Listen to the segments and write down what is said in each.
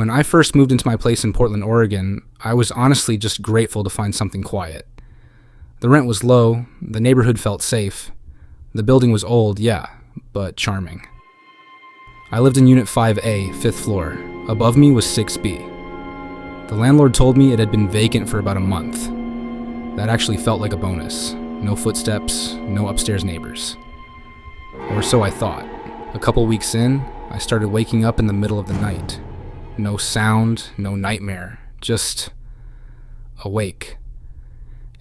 When I first moved into my place in Portland, Oregon, I was honestly just grateful to find something quiet. The rent was low, the neighborhood felt safe. The building was old, yeah, but charming. I lived in Unit 5A, 5th floor. Above me was 6B. The landlord told me it had been vacant for about a month. That actually felt like a bonus. No footsteps, no upstairs neighbors. Or so I thought. A couple weeks in, I started waking up in the middle of the night. No sound, no nightmare, just awake.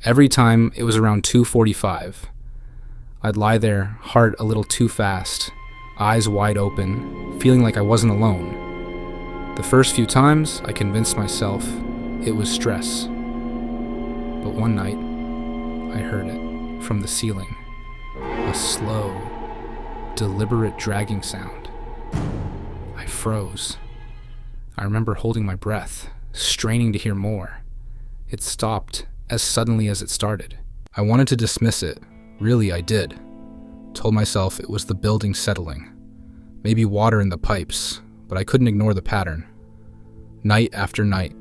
Every time it was around 2:45. I'd lie there, heart a little too fast, eyes wide open, feeling like I wasn't alone. The first few times, I convinced myself it was stress. But one night, I heard it from the ceiling. A slow, deliberate dragging sound. I froze. I remember holding my breath, straining to hear more. It stopped as suddenly as it started. I wanted to dismiss it. Really, I did. Told myself it was the building settling. Maybe water in the pipes, but I couldn't ignore the pattern. Night after night,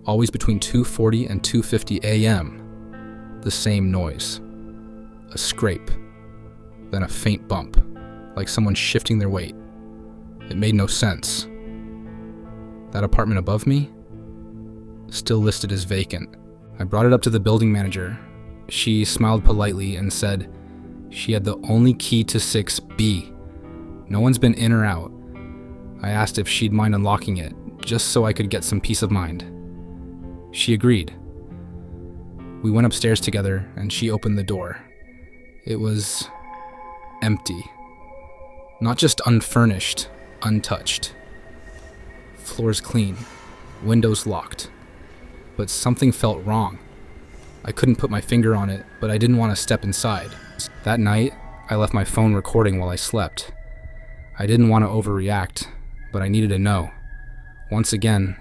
always between 2:40 and 2:50 a.m., the same noise. A scrape, then a faint bump, like someone shifting their weight. It made no sense. That apartment above me, still listed as vacant. I brought it up to the building manager. She smiled politely and said she had the only key to 6B. No one's been in or out. I asked if she'd mind unlocking it, just so I could get some peace of mind. She agreed. We went upstairs together and she opened the door. It was empty. Not just unfurnished, untouched. Floors clean, windows locked. But something felt wrong. I couldn't put my finger on it, but I didn't want to step inside. That night, I left my phone recording while I slept. I didn't want to overreact, but I needed to know. Once again,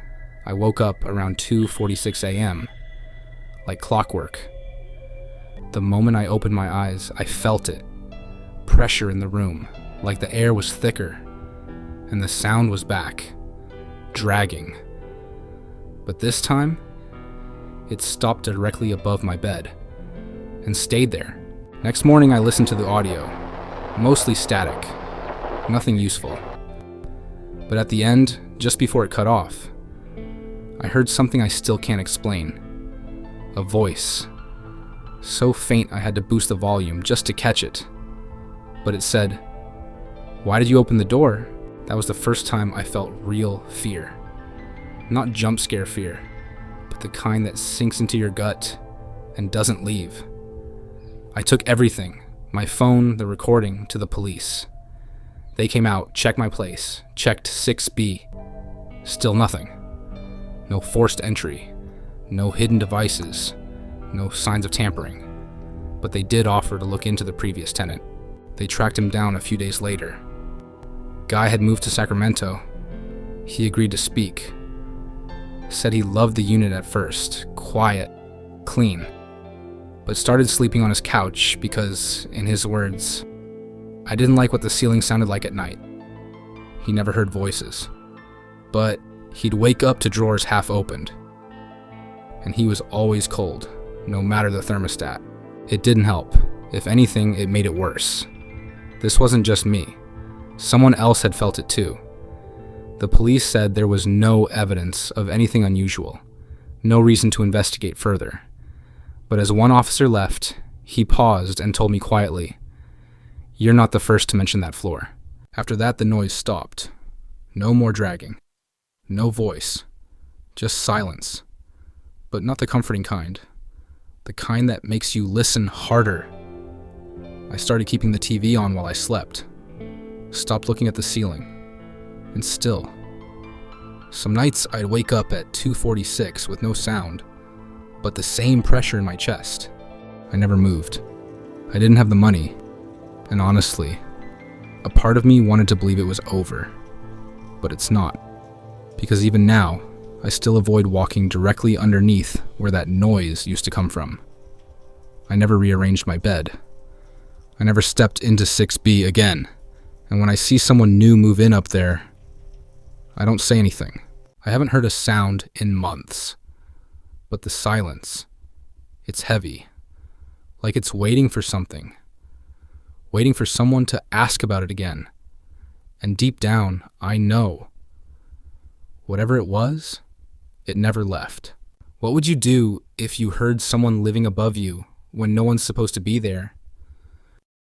I woke up around 2:46 a.m., like clockwork. The moment I opened my eyes, I felt it. Pressure in the room, like the air was thicker, and the sound was back, dragging. But this time, it stopped directly above my bed, and stayed there. Next morning, I listened to the audio, mostly static, nothing useful. But at the end, just before it cut off, I heard something I still can't explain. A voice. So faint I had to boost the volume just to catch it. But it said, "Why did you open the door?" That was the first time I felt real fear. Not jump scare fear, but the kind that sinks into your gut and doesn't leave. I took everything, my phone, the recording, to the police. They came out, checked my place, checked 6B. Still nothing. No forced entry, no hidden devices, no signs of tampering. But they did offer to look into the previous tenant. They tracked him down a few days later. Guy had moved to Sacramento. He agreed to speak. Said he loved the unit at first, quiet, clean, but started sleeping on his couch because, in his words, I didn't like what the ceiling sounded like at night. He never heard voices, but he'd wake up to drawers half opened. And he was always cold, no matter the thermostat. It didn't help. If anything, it made it worse. This wasn't just me. Someone else had felt it too. The police said there was no evidence of anything unusual, no reason to investigate further. But as one officer left, he paused and told me quietly, "You're not the first to mention that floor." After that, the noise stopped. No more dragging. No voice. Just silence. But not the comforting kind. The kind that makes you listen harder. I started keeping the TV on while I slept. Stopped looking at the ceiling. And still. Some nights I'd wake up at 2:46 with no sound, but the same pressure in my chest. I never moved. I didn't have the money. And honestly, a part of me wanted to believe it was over. But it's not. Because even now, I still avoid walking directly underneath where that noise used to come from. I never rearranged my bed. I never stepped into 6B again. And when I see someone new move in up there, I don't say anything. I haven't heard a sound in months. But the silence, it's heavy. Like it's waiting for something. Waiting for someone to ask about it again. And deep down, I know. Whatever it was, it never left. What would you do if you heard someone living above you when no one's supposed to be there,